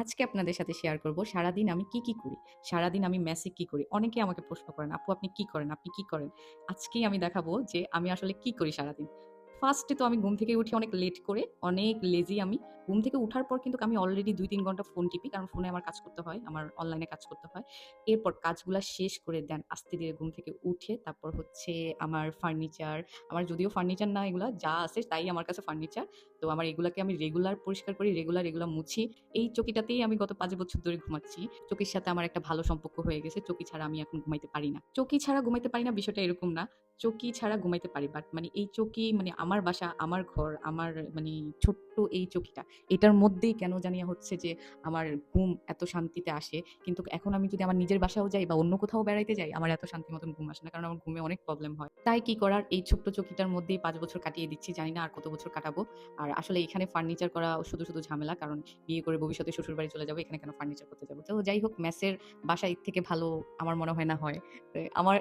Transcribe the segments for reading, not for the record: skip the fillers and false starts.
আজকে আপনাদের সাথে শেয়ার করব সারাদিন আমি কি করি। সারাদিন আমি মেসে কি করি। অনেকে আমাকে প্রশ্ন করেন, "আপু আপনি কি করেন? আপনি কি করেন?" আজকেই আমি দেখাবো যে আমি আসলে কি করি সারাদিন। ফার্স্টে তো আমি ঘুম থেকে উঠি অনেক লেট করে, অনেক লেজি আমি। ঘুম থেকে উঠার পর কিন্তু আমি অলরেডি ২-৩ ঘন্টা ফোন টিপি। কারণ ফোনে আমার কাজ করতে হয়, আমার অনলাইনে কাজ করতে হয়। এরপর কাজগুলা শেষ করে দেন আস্তে ধীরে ঘুম থেকে উঠে তারপর হচ্ছে আমার ফার্নিচার, আমার যদিও ফার্নিচার না এগুলা, যা আছে তাই আমার কাছে ফার্নিচার। তো আমার এগুলাকে আমি রেগুলার পরিষ্কার করি, রেগুলার এগুলা মুছি। এই চকিটাতেই আমি গত ৫ বছর ধরে ঘুমাচ্ছি। চকির সাথে আমার একটা ভালো সম্পর্ক হয়ে গেছে। চকি ছাড়া আমি এখন ঘুমাইতে পারি না। চকি ছাড়া ঘুমাইতে পারি না বিষয়টা এরকম না। চকি ছাড়া ঘুমাইতে পারি। বাট মানে এই চকি মানে আমার বাসা, আমার ঘর, আমার মানে ছোট্ট এই চকিটা। এটার মধ্যেই কেন জানি হচ্ছে যে আমার ঘুম এত শান্তিতে আসে। কিন্তু এখন আমি যদি আমার নিজের বাসায়ও যাই বা অন্য কোথাও বেড়াইতে যাই, আমার এত শান্তি মতন ঘুম আসে না। কারণ আমার ঘুমে অনেক প্রবলেম হয়। তাই কি করার, এই ছোট্ট চকিটার মধ্যেই ৫ বছর কাটিয়ে দিচ্ছি। জানি না আর কত বছর কাটাবো। আর আসলে এখানে ফার্নিচার করা শুধু ঝামেলা। কারণ বিয়ে করে ভবিষ্যতে শ্বশুরবাড়ি চলে যাবো। এখানে কেন ফার্নিচার করতে যাবো? তো যাই হোক, মেসের বাসা এর থেকে ভালো আমার মনে হয় না হয়।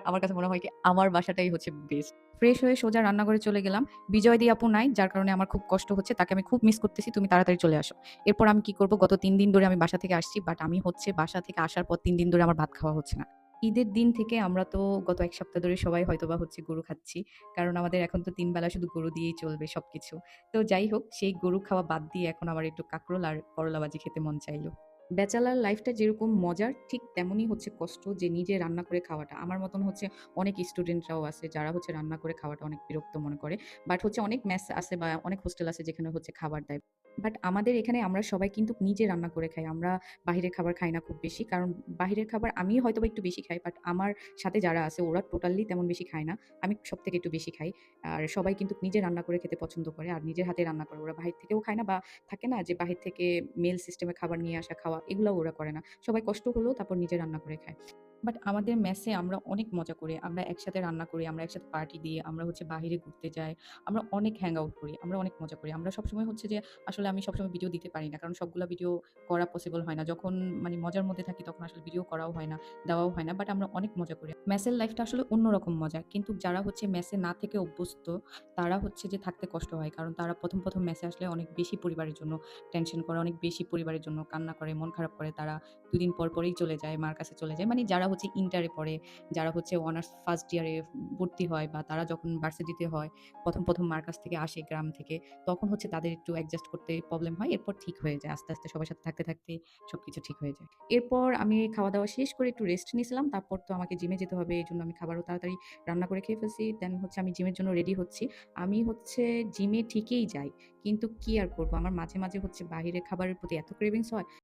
আমার কাছে মনে হয় কি আমার বাসাটাই হচ্ছে বেস্ট। ফ্রেশ হয়ে সোজা রান্নাঘরে চলে গেলাম। বিজয়দি আপু নাই, যার কারণে আমার খুব কষ্ট হচ্ছে। তাকে আমি খুব মিস করতেছি। তুমি তাড়াতাড়ি চলে আসো। এরপর আমি কি করব? গত ৩ দিন ধরে আমি বাসা থেকে আসছি। বাট আমি হচ্ছে বাসা থেকে আসার পর ৩ দিন ধরে আমার ভাত খাওয়া হচ্ছে না। ঈদের দিন থেকে আমরা তো গত ১ সপ্তাহ ধরে সবাই হয়তোবা হচ্ছে গরু খাচ্ছি। কারণ আমাদের এখন তো ৩ বেলা শুধু গরু দিয়েই চলবে সবকিছু। তো যাই হোক, সেই গরু খাওয়া বাদ দিয়ে এখন আমার একটু কাঁকরোল আর করলা ভাজি খেতে মন চাইলো। ব্যাচেলর লাইফটা যেরকম মজার, ঠিক তেমনই হচ্ছে কষ্ট যে নিজে রান্না করে খাওয়াটা। আমার মতন হচ্ছে অনেক স্টুডেন্টরাও আছে যারা হচ্ছে রান্না করে খাওয়াটা অনেক বিরক্ত মনে করে। বাট হচ্ছে অনেক মেস আছে বা অনেক হোস্টেল আছে যেখানে হচ্ছে খাবার দেয়। বাট আমাদের এখানে আমরা সবাই কিন্তু নিজে রান্না করে খাই। আমরা বাহিরের খাবার খাই না খুব বেশি। কারণ বাহিরের খাবার আমি হয়তোবা একটু বেশি খাই। বাট আমার সাথে যারা আছে ওরা টোটালি তেমন বেশি খায় না। আমি সবথেকে একটু বেশি খাই। আর সবাই কিন্তু নিজে রান্না করে খেতে পছন্দ করে। আর নিজের হাতে রান্না করে। ওরা বাহির থেকেও খায় না বা থাকে না যে বাহির থেকে মেল সিস্টেমে খাবার নিয়ে আসা খাওয়া, এগুলাও ওরা করে না। সবাই কষ্ট হলেও তারপর নিজে রান্না করে খায়। বাট আমাদের মেসে আমরা অনেক মজা করি। আমরা একসাথে রান্না করি, আমরা একসাথে পার্টি দিই, আমরা হচ্ছে বাহিরে ঘুরতে যাই। আমরা অনেক হ্যাং আউট করি। আমরা অনেক মজা করি। আমরা সবসময় হচ্ছে যে আসলে আমি সবসময় ভিডিও দিতে পারি না। কারণ সবগুলা ভিডিও করা পসিবল হয় না। যখন মানে মজার মধ্যে থাকি তখন আসলে ভিডিও করাও হয় না, দেওয়াও হয় না। বাট আমরা অনেক মজা করি। মেসের লাইফটা আসলে অন্যরকম মজা। কিন্তু যারা হচ্ছে মেসে না থেকে অভ্যস্ত, তারা হচ্ছে যে থাকতে কষ্ট হয়। কারণ তারা ১ম মেসে আসলে অনেক বেশি পরিবারের জন্য টেনশন করে, অনেক বেশি পরিবারের জন্য কান্না করে, মন খারাপ করে। তারা ২ দিন পরেই চলে যায়, মার কাছে চলে যায়। মানে যারা হচ্ছে ইন্টারে পড়ে, যারা হচ্ছে অনার্স ফার্স্ট ইয়ারে ভর্তি হয় বা তারা যখন ভার্সিটিতে হয়, ১ম মার কাছ থেকে আসে গ্রাম থেকে, তখন হচ্ছে তাদের একটু অ্যাডজাস্ট করতে প্রবলেম হয়। এরপর ঠিক হয়ে যায়। আস্তে সবার সাথে থাকতে সবকিছু ঠিক হয়ে যায়। এরপর আমি খাওয়া-দাওয়া শেষ করে একটু রেস্ট নিছিলাম। তারপর তো আমাকে জিমে যেতে হবে। এজন্য আমি খাবারও তাড়াতাড়ি রান্না করে খেয়ে ফেলছি। দেন হচ্ছে আমি জিমের জন্য রেডি হচ্ছি। আমি হচ্ছে জিমে ঠিকই যাই। কিন্তু কি আর করব? আমার মাঝে হচ্ছে বাহিরের খাবারের প্রতি এত ক্রেভিংস হয়